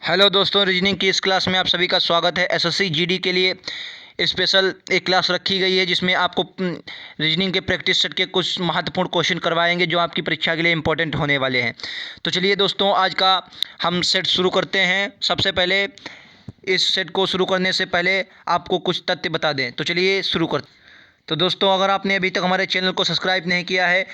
Hello दोस्तों, reasoning की इस क्लास में आप सभी का स्वागत है। एसएससी जीडी के लिए स्पेशल एक क्लास रखी गई है जिसमें आपको रीजनिंग के प्रैक्टिस सेट के कुछ महत्वपूर्ण क्वेश्चन करवाएंगे जो आपकी परीक्षा के लिए इंपॉर्टेंट होने वाले हैं। तो चलिए दोस्तों, आज का हम सेट शुरू करते हैं। सबसे पहले इस सेट को शुरू करने से पहले आपको कुछ तथ्य बता दें। तो चलिए शुरू करते। तो दोस्तों, अगर आपने अभी तक हमारे चैनल को सब्सक्राइब नहीं किया है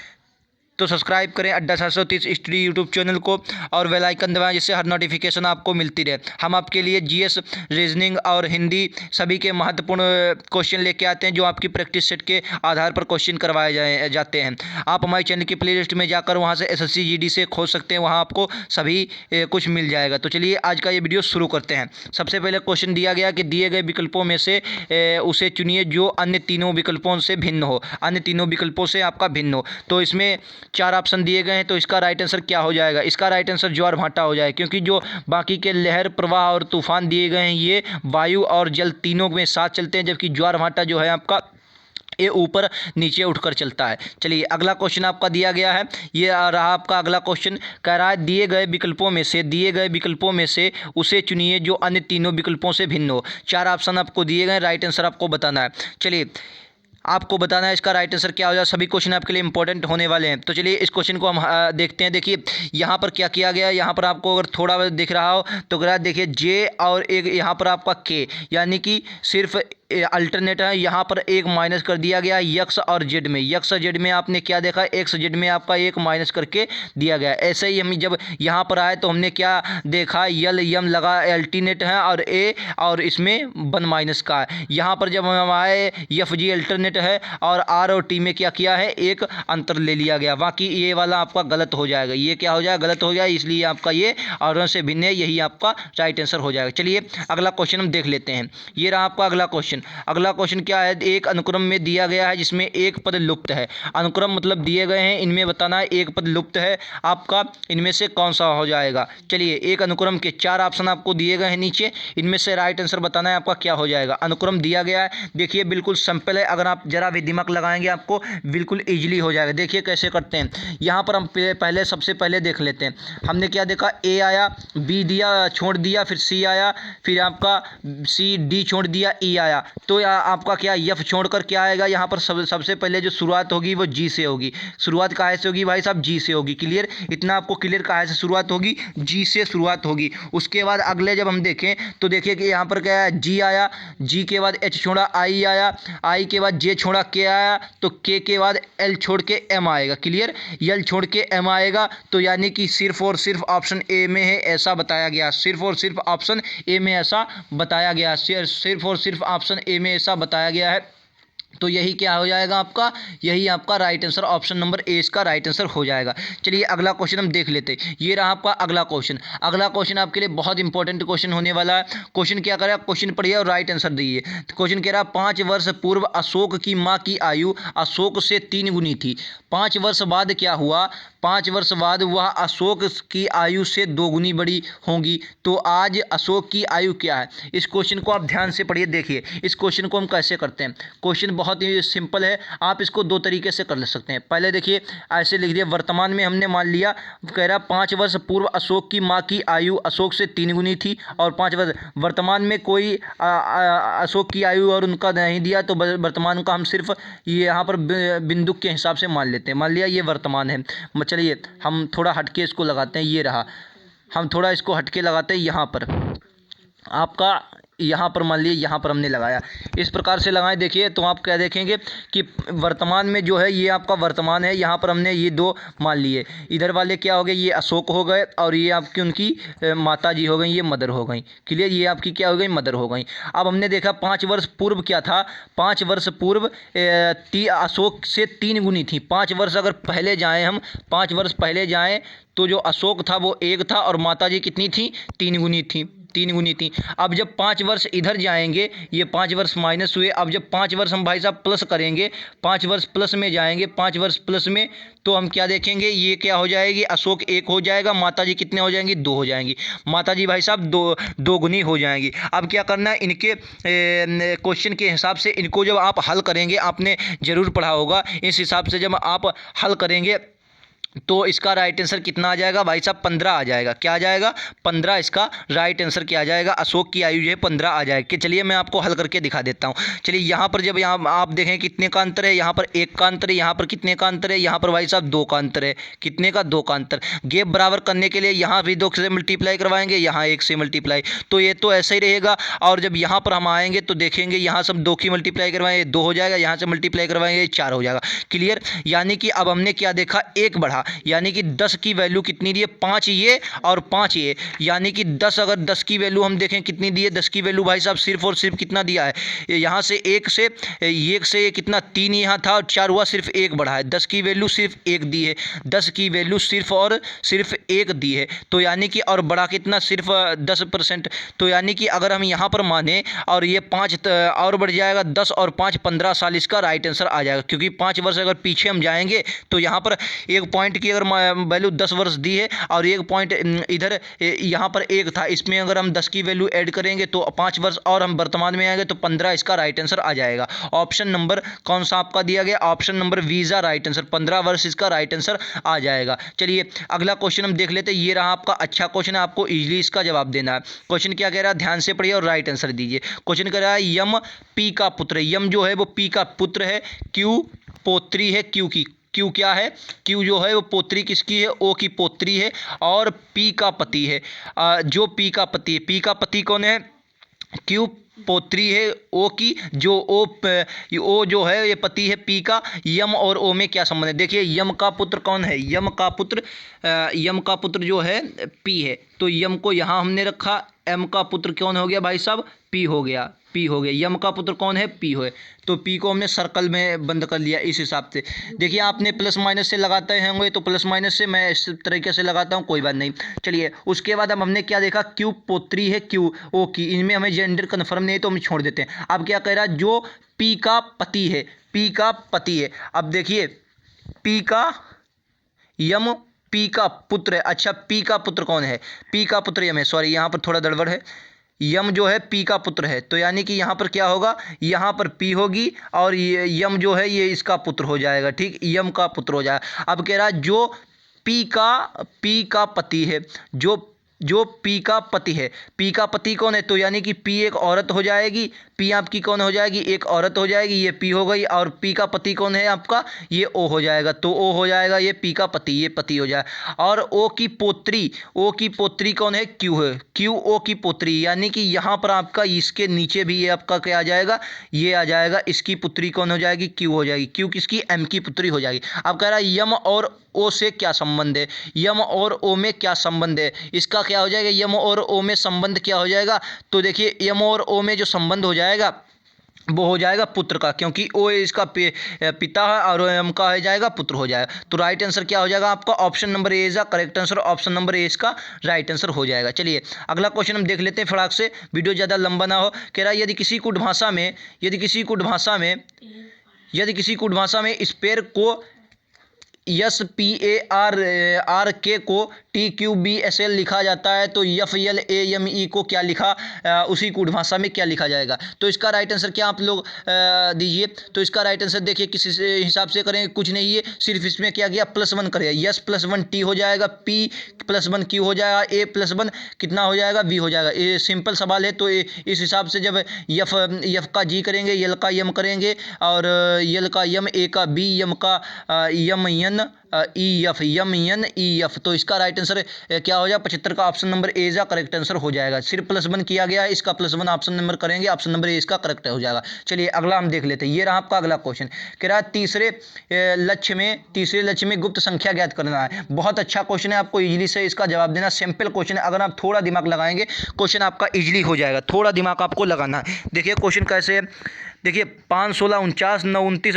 तो सब्सक्राइब करें अड्डा 730 स्टडी यूट्यूब चैनल को और बेल आइकन दबाएं जिससे हर नोटिफिकेशन आपको मिलती रहे। हम आपके लिए जीएस, रीजनिंग और हिंदी सभी के महत्वपूर्ण क्वेश्चन लेके आते हैं जो आपकी प्रैक्टिस सेट के आधार पर क्वेश्चन करवाए जाते हैं। आप हमारे चैनल की प्लेलिस्ट में जाकर वहां से एसएससी जीडी से खोज सकते हैं, वहां आपको सभी कुछ मिल जाएगा। तो चलिए आज का ये वीडियो शुरू करते हैं। सबसे पहले क्वेश्चन दिया गया कि दिए गए विकल्पों में से उसे चुनिए जो अन्य तीनों विकल्पों से भिन्न हो। अन्य तीनों विकल्पों से आपका भिन्न हो। तो इसमें 4 ऑप्शन दिए गए हैं। तो इसका राइट आंसर क्या हो जाएगा? इसका राइट आंसर ज्वार भाटा हो जाएगा, क्योंकि जो बाकी के लहर, प्रवाह और तूफान दिए गए हैं ये वायु और जल तीनों में साथ चलते हैं, जबकि ज्वार भाटा जो है आपका ये ऊपर नीचे उठकर चलता है। चलिए अगला क्वेश्चन आपका दिया गया है, ये रहा आपका अगला क्वेश्चन। कह रहा है दिए गए विकल्पों में से उसे चुनिए जो अन्य तीनों विकल्पों से भिन्न हो। 4 ऑप्शन आपको दिए गए, राइट आंसर आपको बताना है। चलिए आपको बताना है इसका राइट आंसर क्या हो जाए। सभी क्वेश्चन आपके लिए इंपॉर्टेंट होने वाले हैं। तो चलिए इस क्वेश्चन को हम देखते हैं। देखिए यहाँ पर क्या किया गया है। यहाँ पर आपको अगर थोड़ा दिख रहा हो तो देखिए जे और एक यहाँ पर आपका के, यानी कि सिर्फ अल्टरनेट है। यहाँ पर एक माइनस कर दिया गया यक्स और जेड में। यक्स और जेड में आपने क्या देखा, एक्स जेड में आपका एक माइनस करके दिया गया। ऐसे ही हम जब यहाँ पर आए तो हमने क्या देखा, यल यम लगा अल्टरनेट है और ए और इसमें 1 माइनस का है। यहाँ पर जब हम आए एफ जी अल्टरनेट है और आर और टी में क्या किया है, एक अंतर ले लिया गया। बाकी ये वाला आपका गलत हो जाएगा। ये क्या हो जाएगा, गलत हो जाएगा, इसलिए आपका ये और से भिन्न है, यही आपका राइट आंसर हो जाएगा। चलिए अगला क्वेश्चन हम देख लेते हैं। ये रहा आपका अगला क्वेश्चन। अगला क्वेश्चन क्या है, एक अनुक्रम में दिया गया है जिसमें एक पद लुप्त है। अनुक्रम मतलब दिए गए हैं, इनमें बताना है एक पद लुप्त है, आपका इनमें से कौन सा हो जाएगा। चलिए एक अनुक्रम के 4 ऑप्शन आपको दिए गए हैं नीचे, इनमें से राइट आंसर बताना है आपका क्या हो जाएगा। अनुक्रम दिया गया है, देखिए बिल्कुल सिंपल है, अगर आप जरा भी दिमाग लगाएंगे आपको बिल्कुल ईजिली हो जाएगा। देखिए कैसे करते हैं। यहाँ पर हम पहले सबसे पहले देख लेते हैं। हमने क्या देखा, ए आया, बी दिया छोड़ दिया, फिर सी आया, फिर आपका सी डी छोड़ दिया, ई आया। तो आपका क्या एफ छोड़कर क्या आएगा, यहाँ पर सबसे पहले जो शुरुआत होगी वो जी से होगी। शुरुआत कहाँ से होगी भाई साहब, जी से होगी। क्लियर, इतना आपको क्लियर, कहाँ से शुरुआत होगी, जी से शुरुआत होगी। उसके बाद अगले जब हम देखें तो देखिए कि यहाँ पर क्या है, जी आया, जी के बाद एच छोड़ा आई आया, आई के बाद जे छोड़ा के आया, तो के बाद एल छोड़ के एम आएगा। क्लियर, एल छोड़ के एम आएगा। तो यानी कि सिर्फ और सिर्फ ऑप्शन ए में है ऐसा बताया गया। सिर्फ और सिर्फ ऑप्शन ए में ऐसा बताया गया। सिर्फ और सिर्फ ऑप्शन ए में ऐसा बताया गया है। तो यही क्या हो जाएगा आपका, यही आपका right answer, option number A इसका राइट आंसर हो जाएगा। चलिए अगला क्वेश्चन हम देख लेते हैं। ये रहा आपका अगला क्वेश्चन। अगला क्वेश्चन आपके लिए बहुत इंपॉर्टेंट क्वेश्चन होने वाला है। क्वेश्चन क्या कर रहा है, क्वेश्चन पढ़िए और राइट आंसर दीजिए। क्वेश्चन कह रहा है 5 वर्ष पूर्व अशोक की माँ की आयु अशोक से 3 गुनी थी। 5 वर्ष बाद क्या हुआ, 5 वर्ष बाद वह अशोक की आयु से 2 गुनी बड़ी होंगी। तो आज अशोक की आयु क्या है। इस क्वेश्चन को आप ध्यान से पढ़िए। देखिए इस क्वेश्चन को हम कैसे करते हैं। क्वेश्चन बहुत ही सिंपल है, आप इसको 2 तरीके से कर सकते हैं। पहले देखिए ऐसे लिख दिया, वर्तमान में हमने मान लिया, कह रहा 5 वर्ष पूर्व अशोक की माँ की आयु अशोक से 3 गुनी थी और 5 वर्ष वर्तमान में कोई अशोक की आयु और उनका नहीं दिया, तो वर्तमान का हम सिर्फ ये यहाँ पर बिंदु के हिसाब से मान लेते हैं। मान लिया ये वर्तमान है। चलिए हम थोड़ा हटके इसको लगाते हैं। ये रहा, हम थोड़ा इसको हटके लगाते हैं। यहाँ पर आपका यहाँ पर मान लीजिए, यहाँ पर हमने लगाया, इस प्रकार से लगाएं। देखिए तो आप क्या देखेंगे कि वर्तमान में जो है ये आपका वर्तमान है। यहाँ पर हमने ये 2 मान लिए, इधर वाले क्या हो गए, ये अशोक हो गए और ये आपकी उनकी माता जी हो गई, ये मदर हो गई। क्लियर, ये आपकी क्या हो गई, मदर हो गई। अब हमने देखा 5 वर्ष पूर्व क्या था, 5 वर्ष पूर्व अशोक से 3 गुनी थी। 5 वर्ष अगर पहले जाएँ हम, 5 वर्ष पहले जाएँ तो जो अशोक था वो 1 था और माता जी कितनी थी, 3 गुनी थी, 3 गुनी थी। अब जब 5 वर्ष इधर जाएंगे, ये 5 वर्ष माइनस हुए। अब जब 5 वर्ष हम भाई साहब प्लस करेंगे, 5 वर्ष प्लस में जाएंगे, 5 वर्ष प्लस में, तो हम क्या देखेंगे, ये क्या हो जाएगी, अशोक 1 हो जाएगा, माता जी कितने हो जाएंगी, 2 हो जाएंगी। माता जी भाई साहब 2 गुनी हो जाएंगी। अब क्या करना है, इनके क्वेश्चन के हिसाब से इनको जब आप हल करेंगे, आपने ज़रूर पढ़ा होगा, इस हिसाब से जब आप हल करेंगे तो इसका राइट आंसर कितना आ जाएगा भाई साहब? 15 आ जाएगा। क्या आ जाएगा? 15 इसका राइट आंसर क्या आ जाएगा? अशोक की आयु जो है 15 आ जाएगी। कि चलिए मैं आपको हल करके दिखा देता हूँ। चलिए यहाँ पर जब यहाँ आप देखें कितने का अंतर है, यहाँ पर 1 का अंतर है, यहाँ पर कितने का अंतर है, यहाँ पर भाई साहब 2 का अंतर है। कितने का? 2 का अंतर। गैप बराबर करने के लिए यहाँ भी 2 से मल्टीप्लाई करवाएंगे, यहाँ 1 से मल्टीप्लाई, तो ये तो ऐसा ही रहेगा। और जब यहाँ पर हम आएंगे तो देखेंगे यहाँ से हम 2 की मल्टीप्लाई करवाएंगे 2 हो जाएगा, यहाँ से मल्टीप्लाई करवाएंगे 4 हो जाएगा। क्लियर? यानी कि अब हमने क्या देखा? 1 बढ़ा, यानी कि 10 की वैल्यू कितनी दी है? 5 ये और 5 ये, यानी कि 10, अगर 10 की वैल्यू हम देखें कितनी दी है? 10 की वैल्यू भाई साहब सिर्फ और सिर्फ कितना दिया है? यहाँ से 1 से ये कितना 3 यहाँ था और 4 हुआ, सिर्फ 1 बढ़ा है। 10 की वैल्यू सिर्फ 1 दी है, 10 की वैल्यू सिर्फ और सिर्फ 1 दी है। तो यानी कि और बढ़ा कितना? सिर्फ 10%। तो यानी कि अगर हम यहाँ पर माने और ये 5 और बढ़ जाएगा, 10 और 5 15 साल इसका राइट आंसर आ जाएगा। क्योंकि 5 वर्ष अगर पीछे हम जाएंगे तो यहाँ पर 1 पॉइंट की अगर वैल्यू 10 वर्ष दी है और 1 पॉइंट इधर यहाँ पर 1 था, इसमें अगर हम 10 की वैल्यू ऐड करेंगे तो 5 वर्ष और हम वर्तमान में आएंगे तो 15 इसका राइट आंसर आ जाएगा। ऑप्शन नंबर कौन सा आपका दिया गया? Option number visa right answer, 15 वर्ष इसका राइट आंसर आ जाएगा। चलिए अगला क्वेश्चन हम देख लेते हैं। ये रहा आपका अच्छा क्वेश्चन है, आपको इजीली इसका जवाब देना है। क्वेश्चन क्या कह रहा है? ध्यान से पढ़िए और राइट आंसर दीजिए। क्वेश्चन कह रहा है यम पी का पुत्र है। यम जो है वो पी का पुत्र है, क्यू पोत्री है क्यू की। क्यू क्या है? क्यू जो है वो पोत्री किसकी है? ओ की पोत्री है। और पी का पति है, जो पी का पति है। पी का पति कौन है? क्यू पोत्री है ओ की, जो ओ जो है ये पति है पी का। यम और ओ में क्या संबंध है? देखिए यम का पुत्र कौन है? यम का पुत्र जो है पी है, तो यम को यहाँ हमने रखा। एम का पुत्र कौन हो गया भाई साहब? पी हो गया। यम का पुत्र कौन है? पी है। तो पी को हमने सर्कल में बंद कर लिया इस हिसाब से। देखिए आपने प्लस माइनस से लगाते होंगे तो प्लस माइनस से, मैं इस तरीके से लगाता हूँ, कोई बात नहीं। चलिए उसके बाद अब हमने क्या देखा? क्यू पोत्री है क्यू ओ की, इनमें हमें जेंडर कन्फर्म नहीं है तो हम छोड़ देते हैं। अब क्या कह रहा है? जो पी का पति है, पी का पति है। अब देखिए पी का यम पी का पुत्र है। अच्छा पी का पुत्र कौन है? पी का पुत्र यम है। सॉरी यहाँ पर थोड़ा गड़बड़ है। यम जो है पी का पुत्र है, तो यानी कि यहाँ पर क्या होगा? यहाँ पर पी होगी और ये यम जो है ये इसका पुत्र हो जाएगा। ठीक, यम का पुत्र हो जाएगा। अब कह रहा है जो पी का पति है, जो पी का पति है। पी का पति कौन है? तो यानी कि पी एक औरत हो जाएगी। पी आपकी कौन हो जाएगी? एक औरत हो जाएगी। ये पी हो गई। और पी का पति कौन है आपका? ये ओ हो जाएगा। तो ओ हो जाएगा, ये पी का पति, ये पति हो जाएगा। और ओ की पोत्री कौन है? क्यू है। क्यू ओ की पोत्री, यानी कि यहाँ पर आपका इसके नीचे भी ये आपका क्या आ जाएगा? ये आ जाएगा। इसकी पुत्री कौन हो जाएगी? क्यू हो जाएगी। क्यू किसकी? एम की पुत्री हो जाएगी। अब कह रहा है यम और ओ से क्या संबंध है? यम और ओ में क्या संबंध है? इसका क्या हो जाएगा? यम और ओ में संबंध क्या हो जाएगा? तो देखिए यम और ओ में जो संबंध हो जाएगा वो हो जाएगा पुत्र का, क्योंकि ओ इसका पिता है और एम का हो जाएगा पुत्र हो जाएगा। तो राइट आंसर क्या हो जाएगा आपका? Option number A is the correct answer. Option number A इसका राइट आंसर हो जाएगा। चलिए अगला क्वेश्चन हम देख लेते हैं फटाक से, वीडियो ज़्यादा लंबा ना हो। कह रहा है यदि किसी कुटभाषा में स्पेयर को SPAR को TQBSL लिखा जाता है तो FLAME को क्या लिखा, उसी कूट भाषा में क्या लिखा जाएगा? तो इसका राइट आंसर क्या आप लोग दीजिए। तो इसका राइट आंसर देखिए किस हिसाब से करेंगे, कुछ नहीं है, सिर्फ इसमें क्या किया? +1 करेगा। S +1 T हो जाएगा, P +1 Q हो जाएगा, A +1 कितना हो जाएगा? V हो जाएगा। ये सिंपल सवाल है। तो इस हिसाब से जब F का G करेंगे, L का M करेंगे और L का M, A का B, M का M N EF, M N EF। तो इसका राइट आंसर क्या हो जाएगा? 75 का ऑप्शन नंबर ए का करेक्ट आंसर हो जाएगा। सिर्फ +1 किया गया है, इसका +1 ऑप्शन नंबर करेंगे, ऑप्शन नंबर ए इसका करेक्ट हो जाएगा। चलिए अगला हम देख लेते हैं। ये रहा आपका अगला क्वेश्चन। कह रहा है तीसरे लक्ष्य में गुप्त संख्या ज्ञात करना है। बहुत अच्छा क्वेश्चन है, आपको इजीली से इसका जवाब देना। सिंपल क्वेश्चन है, अगर आप थोड़ा दिमाग लगाएंगे क्वेश्चन आपका इजीली हो जाएगा। थोड़ा दिमाग आपको लगाना है। देखिए क्वेश्चन कैसे है, देखिए 5, 16, 49, 9, 29,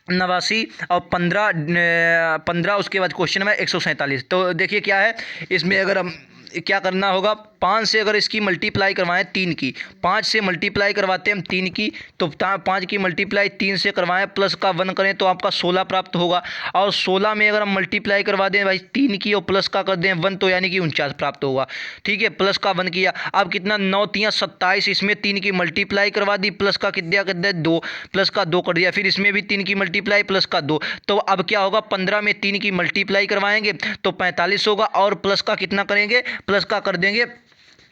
89 और 15 उसके बाद क्वेश्चन में 147। तो देखिए क्या है इसमें, अगर हम क्या करना होगा, 5 से अगर इसकी मल्टीप्लाई करवाएं 3 की, 5 से मल्टीप्लाई करवाते हैं हम 3 की, तो 5 की मल्टीप्लाई 3 से करवाएं प्लस का 1 करें तो आपका 16 प्राप्त होगा। और 16 में अगर हम मल्टीप्लाई करवा दें भाई 3 की और प्लस का कर दें 1 तो यानी कि 49 प्राप्त होगा। ठीक है, प्लस का 1 किया, अब कितना 9 3 27, इसमें 3 की मल्टीप्लाई करवा दी, प्लस का कितना कर दिया 2, प्लस का 2 कर दिया, फिर इसमें भी 3 की मल्टीप्लाई प्लस का 2, तो अब क्या होगा 15 में 3 की मल्टीप्लाई करवाएंगे तो 45 होगा, और प्लस का कितना करेंगे, प्लस का कर देंगे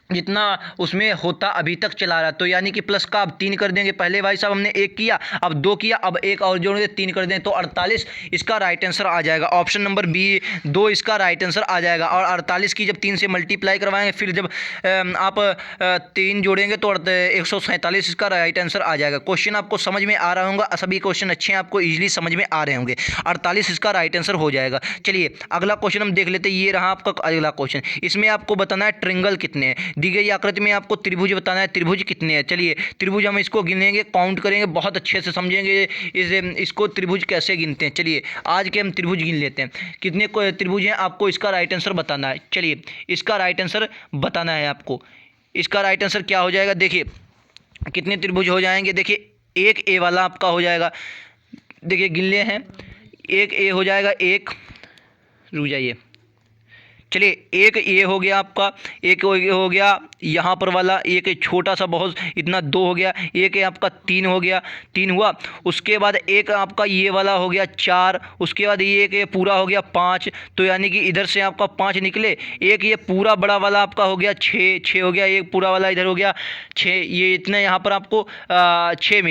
जितना उसमें होता अभी तक चला रहा, तो यानी कि प्लस का अब 3 कर देंगे। पहले भाई साहब हमने 1 किया, अब 2 किया, अब 1 और जोड़ेंगे 3 कर दें तो 48 इसका राइट आंसर आ जाएगा। ऑप्शन नंबर बी 2 इसका राइट आंसर आ जाएगा। और 48 की जब 3 से मल्टीप्लाई करवाएंगे, फिर जब आप 3 जोड़ेंगे तो 147 इसका राइट आंसर आ जाएगा। क्वेश्चन आपको समझ में आ रहा होगा, सभी क्वेश्चन अच्छे हैं, आपको ईजिली समझ में आ रहे होंगे। 48 इसका राइट आंसर हो जाएगा। चलिए अगला क्वेश्चन हम देख लेते हैं। ये रहा आपका अगला क्वेश्चन, इसमें आपको बताना है ट्रायंगल कितने हैं। दी गई आकृति में आपको त्रिभुज बताना है, त्रिभुज कितने हैं। चलिए त्रिभुज हम इसको गिनेंगे, काउंट करेंगे, बहुत अच्छे से समझेंगे इसको त्रिभुज कैसे गिनते हैं। चलिए आज के हम त्रिभुज गिन लेते हैं, कितने त्रिभुज हैं आपको इसका राइट आंसर बताना है। चलिए इसका राइट आंसर बताना है आपको, इसका राइट आंसर क्या हो जाएगा, देखिए कितने त्रिभुज हो जाएंगे। देखिए एक ए वाला आपका हो जाएगा, देखिए गिन ले हैं, एक ए हो जाएगा, एक रुक जाइए, चलिए एक ये हो गया आपका, एक हो गया यहाँ पर वाला, एक छोटा सा बहुत इतना 2 हो गया, एक आपका 3 हो गया, 3 हुआ। उसके बाद एक आपका ये वाला हो गया 4, उसके बाद ये एक पूरा हो गया 5, तो यानी कि इधर से आपका 5 निकले। एक ये पूरा बड़ा वाला आपका हो गया 6 हो गया, एक पूरा वाला इधर हो गया 6, ये इतने यहाँ पर आपको 6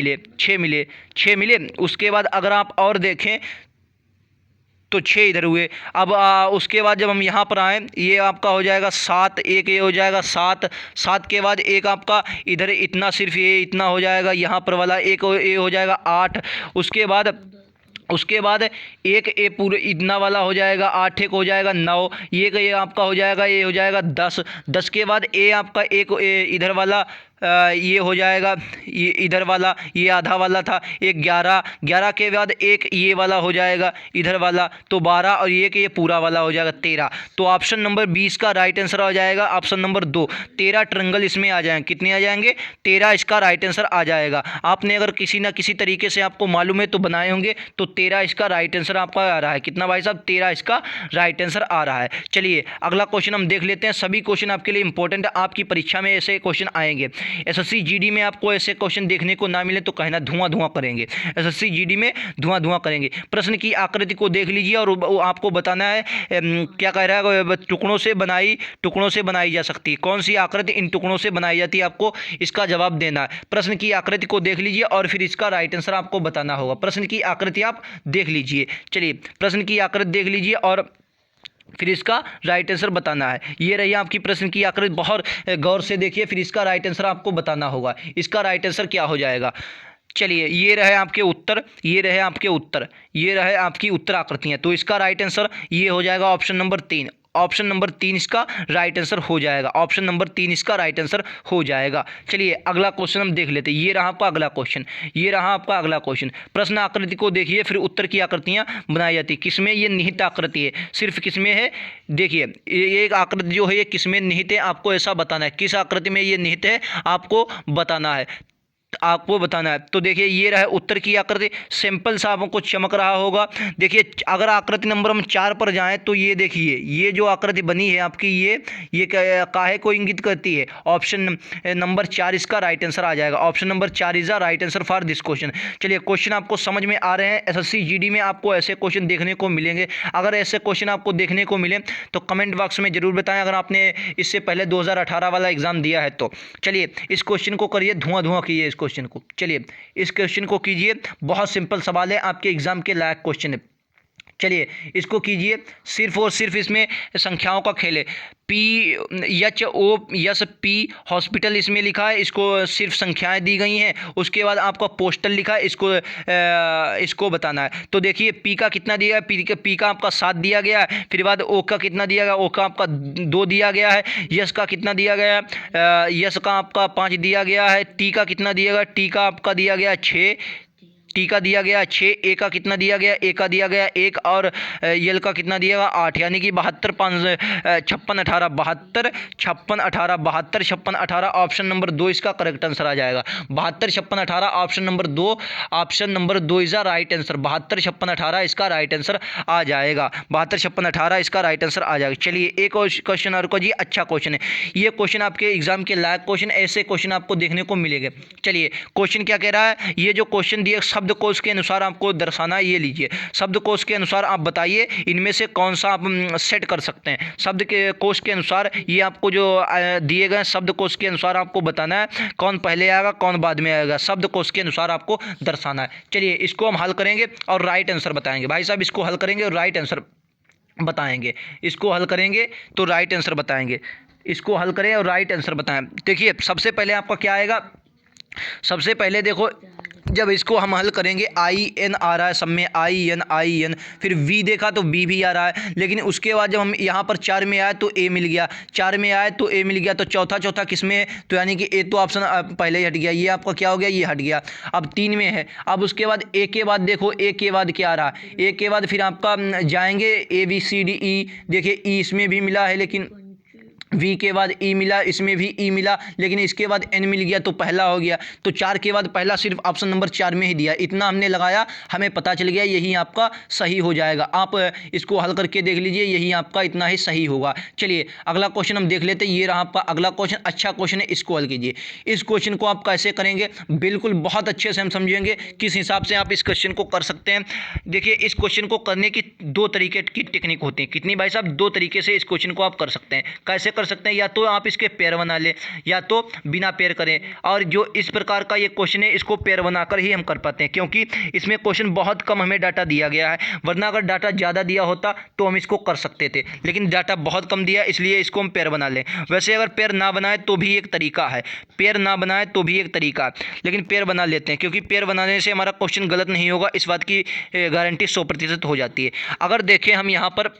मिले। उसके बाद अगर आप और देखें तो 6 इधर हुए। अब उसके बाद जब हम यहाँ पर आए, ये आपका हो जाएगा 7, एक ये हो जाएगा 7 के बाद एक आपका इधर इतना, सिर्फ ये इतना हो जाएगा, यहाँ पर वाला एक ये हो जाएगा 8। उसके बाद एक ए पूरे इतना वाला हो जाएगा 8, एक हो जाएगा 9, ये आपका हो जाएगा, ये हो जाएगा 10 के बाद ए आपका एक इधर वाला ये हो जाएगा, ये इधर वाला ये आधा वाला था, एक 11 के बाद एक ये वाला हो जाएगा इधर वाला, तो 12, और ये पूरा वाला हो जाएगा 13। तो ऑप्शन नंबर 20 का राइट आंसर आ जाएगा ऑप्शन नंबर 2, 13 ट्रायंगल इसमें आ जाएंगे। कितने आ जाएंगे, 13 इसका राइट आंसर आ जाएगा। आपने अगर किसी ना किसी तरीके से आपको मालूम है तो बनाए होंगे, तो 13 इसका राइट आंसर आपका आ रहा है। कितना भाई साहब, 13 इसका राइट आंसर आ रहा है। चलिए अगला क्वेश्चन हम देख लेते हैं। सभी क्वेश्चन आपके लिए इंपॉर्टेंट है, आपकी परीक्षा में ऐसे क्वेश्चन आएंगे। एसएससी जीडी में आपको ऐसे क्वेश्चन देखने को ना मिले तो कहना धुआं करेंगे। एसएससी जीडी में धुआं करेंगे। प्रश्न की आकृति को देख लीजिए और आपको बताना है क्या कह रहा है, टुकड़ों से बनाई जा सकती है। कौन सी आकृति इन टुकड़ों से बनाई जाती है, आपको इसका जवाब देना है। प्रश्न की आकृति को देख लीजिए और फिर इसका राइट आंसर आपको बताना होगा। प्रश्न की आकृति आप देख लीजिए। चलिए प्रश्न की आकृति देख लीजिए और फिर इसका राइट आंसर बताना है। ये रही आपकी प्रश्न की आकृति, बहुत गौर से देखिए, फिर इसका राइट आंसर आपको बताना होगा। इसका राइट आंसर क्या हो जाएगा। चलिए ये रहे आपके उत्तर, ये रहे आपकी उत्तर आकृतियाँ। तो इसका राइट आंसर ये हो जाएगा ऑप्शन नंबर 3। ऑप्शन नंबर 3 इसका राइट आंसर हो जाएगा। ऑप्शन नंबर 3 इसका राइट आंसर हो जाएगा। चलिए अगला क्वेश्चन हम देख लेते हैं। ये रहा आपका अगला क्वेश्चन। प्रश्न आकृति को देखिए, फिर उत्तर की आकृतियां बनाई जाती है। किसमें ये निहित आकृति है, सिर्फ किसमें है, देखिए ये एक आकृति जो है ये किसमें निहित है, आपको ऐसा बताना है। किस आकृति में ये निहित है आपको बताना है, तो देखिए ये रहा उत्तर की आकृति। सिंपल सा आपको चमक रहा होगा। देखिए अगर आकृति नंबर हम 4 पर जाएं तो ये देखिए, ये जो आकृति बनी है आपकी, ये काहे को इंगित करती है। ऑप्शन नंबर 4 इसका राइट आंसर आ जाएगा। Option number 4 is the right answer for this question. चलिए क्वेश्चन आपको समझ में आ रहे हैं। एसएससी जीडी में आपको ऐसे क्वेश्चन देखने को मिलेंगे। अगर ऐसे क्वेश्चन आपको देखने को मिले तो कमेंट बॉक्स में जरूर बताएं, अगर आपने इससे पहले 2018 वाला एग्जाम दिया है तो। चलिए इस क्वेश्चन को करिए, धुआं कीजिए इस क्वेश्चन को। चलिए इस क्वेश्चन को कीजिए, बहुत सिंपल सवाल है, आपके एग्जाम के लायक क्वेश्चन है। चलिए इसको कीजिए, सिर्फ और सिर्फ इसमें संख्याओं का खेल है। PHOSP हॉस्पिटल इसमें लिखा है, इसको सिर्फ संख्याएं दी गई हैं। उसके बाद आपका पोस्टल लिखा है, इसको बताना है। तो देखिए P का कितना दिया है, P का आपका 7 दिया गया है। फिर बाद O का कितना दिया गया, O का आपका 2 दिया गया है। यस का कितना दिया गया है, यस का आपका 5 दिया गया है। T का कितना दिया गया, T का आपका दिया गया है 6। टी का दिया गया 6, ए का कितना दिया गया, ए का दिया गया 1 और यल का कितना दिया गया 8, यानी कि 72 5 56 18 72 56 18 72 56 18 ऑप्शन नंबर 2 इसका करेक्ट आंसर आ जाएगा। 72 56 18 option number 2, option number 2 is the right answer. 72 56 18 इसका राइट आंसर आ जाएगा। 72 56 18 इसका राइट आंसर आ जाएगा। चलिए एक क्वेश्चन और को जी, अच्छा क्वेश्चन है ये, क्वेश्चन आपके एग्जाम के लायक क्वेश्चन, ऐसे क्वेश्चन आपको देखने को मिलेंगे। चलिए क्वेश्चन क्या कह रहा है, ये जो क्वेश्चन दिए शब्दकोश के अनुसार आपको दर्शाना है। ये लीजिए, शब्दकोश के अनुसार आप बताइए इनमें से कौन सा आप सेट कर सकते हैं। शब्द के कोश के अनुसार ये आपको जो दिए गए शब्दकोश के अनुसार आपको बताना है कौन पहले आएगा कौन बाद में आएगा, शब्दकोश के अनुसार आपको दर्शाना है। चलिए इसको हम हल करेंगे और राइट आंसर बताएंगे। भाई साहब इसको हल करेंगे और राइट आंसर बताएंगे। इसको हल करेंगे तो राइट आंसर बताएंगे। इसको हल करें और राइट आंसर बताएं। देखिए सबसे पहले आपका क्या आएगा, सबसे पहले देखो जब इसको हम हल करेंगे IN आ रहा है सब में, IN, फिर V देखा तो B भी आ रहा है, लेकिन उसके बाद जब हम यहाँ पर 4 में आए तो A मिल गया, 4 में आए तो A मिल गया, तो चौथा किस में है, तो यानी कि A तो ऑप्शन पहले ही हट गया, ये आपका क्या हो गया, ये हट गया। अब 3 में है। अब उसके बाद A के बाद देखो, A के बाद क्या आ रहा है, A के बाद फिर आपका जाएंगे ABCDE, देखिए E इसमें भी मिला है, लेकिन V के बाद E मिला, इसमें भी E मिला, लेकिन इसके बाद N मिल गया तो पहला हो गया। तो 4 के बाद पहला सिर्फ ऑप्शन नंबर 4 में ही दिया, इतना हमने लगाया, हमें पता चल गया यही आपका सही हो जाएगा। आप इसको हल करके देख लीजिए, यही आपका इतना ही सही होगा। चलिए अगला क्वेश्चन हम देख लेते हैं। ये रहा आपका अगला क्वेश्चन, अच्छा क्वेश्चन है, इसको हल कीजिए। इस क्वेश्चन को आप कैसे करेंगे, बिल्कुल बहुत अच्छे से हम समझेंगे किस हिसाब से आप इस क्वेश्चन को कर सकते हैं। देखिए इस क्वेश्चन को करने की 2 तरीके की टेक्निक होती है। कितनी भाई साहब, 2 तरीके से इस क्वेश्चन को आप कर सकते हैं। कैसे कर सकते हैं, या तो आप इसके पेयर बना लें या तो बिना पेयर करें। और जो इस प्रकार का ये क्वेश्चन है इसको पेयर बनाकर ही हम कर पाते हैं, क्योंकि इसमें क्वेश्चन बहुत कम हमें डाटा दिया गया है, वरना अगर डाटा ज़्यादा दिया होता तो हम इसको कर सकते थे, लेकिन डाटा बहुत कम दिया इसलिए इसको हम पेयर बना लें। वैसे अगर पेयर ना बनाए तो भी एक तरीका है, पेयर ना बनाए तो भी एक तरीका है, लेकिन पेयर बना लेते हैं, क्योंकि पेयर बनाने से हमारा क्वेश्चन गलत नहीं होगा, इस बात की गारंटी 100% हो जाती है। अगर देखें हम यहाँ पर,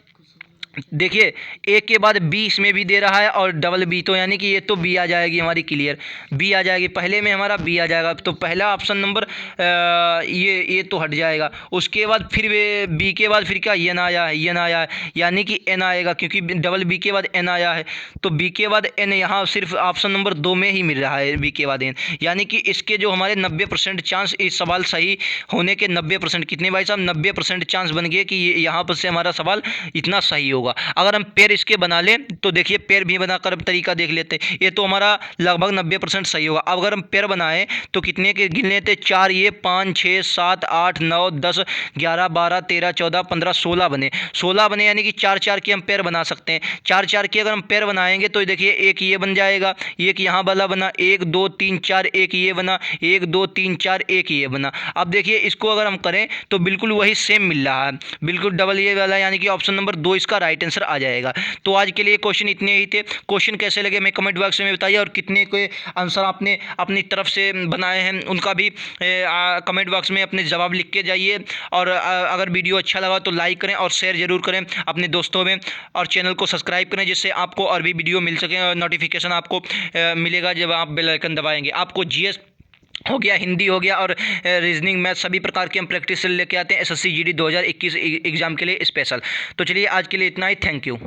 देखिए ए के बाद बी इसमें भी दे रहा है और डबल बी, तो यानी कि ये तो बी आ जाएगी हमारी, क्लियर बी आ जाएगी, पहले में हमारा बी आ जाएगा। तो पहला ऑप्शन नंबर ये तो हट जाएगा। उसके बाद फिर बी के बाद फिर क्या, एन आया है, एन आया है, यानी कि एन आएगा, क्योंकि डबल बी के बाद एन आया है, तो बी के बाद एन यहाँ सिर्फ ऑप्शन नंबर 2 में ही मिल रहा है, बी के बाद एन, यानी कि इसके जो हमारे 90% चांस, इस सवाल सही होने के 90%, कितने भाई साहब, 90% चांस बन गए कि यहाँ पर से हमारा सवाल इतना सही होगा। अगर हम पेयर इसके बना लें तो देखिए पेयर भी बनाकर तरीका देख लेते हैं, ये तो हमारा लगभग 90% सही होगा। अब अगर हम पेयर बनाएं तो कितने के गिन लेते, 4 ये 5 6 7 8 9 10 11 12 13 14 15 16 बने, 16 बने, यानी कि 4 के हम पेयर बना सकते हैं। 4 के अगर हम पेयर बनाएंगे तो देखिए एक ये बन जाएगा, एक यहाँ वाला बना, 1 2 3 4, एक ये बना, 1 2 3 4, एक ये बना। अब देखिए इसको अगर हम करें तो बिल्कुल वही सेम मिल रहा है, बिल्कुल डबल ये वाला, यानी कि ऑप्शन नंबर 2 इसका राइट आंसर आ जाएगा। तो आज के लिए क्वेश्चन इतने ही थे। क्वेश्चन कैसे लगे हमें कमेंट बॉक्स में बताइए, और कितने के आंसर आपने अपनी तरफ से बनाए हैं उनका भी कमेंट बॉक्स में अपने जवाब लिख के जाइए। और अगर वीडियो अच्छा लगा तो लाइक करें और शेयर जरूर करें अपने दोस्तों में, और चैनल को सब्सक्राइब करें जिससे आपको और भी वीडियो मिल सके, और नोटिफिकेशन आपको मिलेगा जब आप बेल आइकन दबाएंगे। आपको जीएस हो गया, हिंदी हो गया, और रीजनिंग मैथ सभी प्रकार के हम प्रैक्टिस लेके आते हैं SSC GD 2021 एग्जाम के लिए स्पेशल। तो चलिए आज के लिए इतना ही, थैंक यू।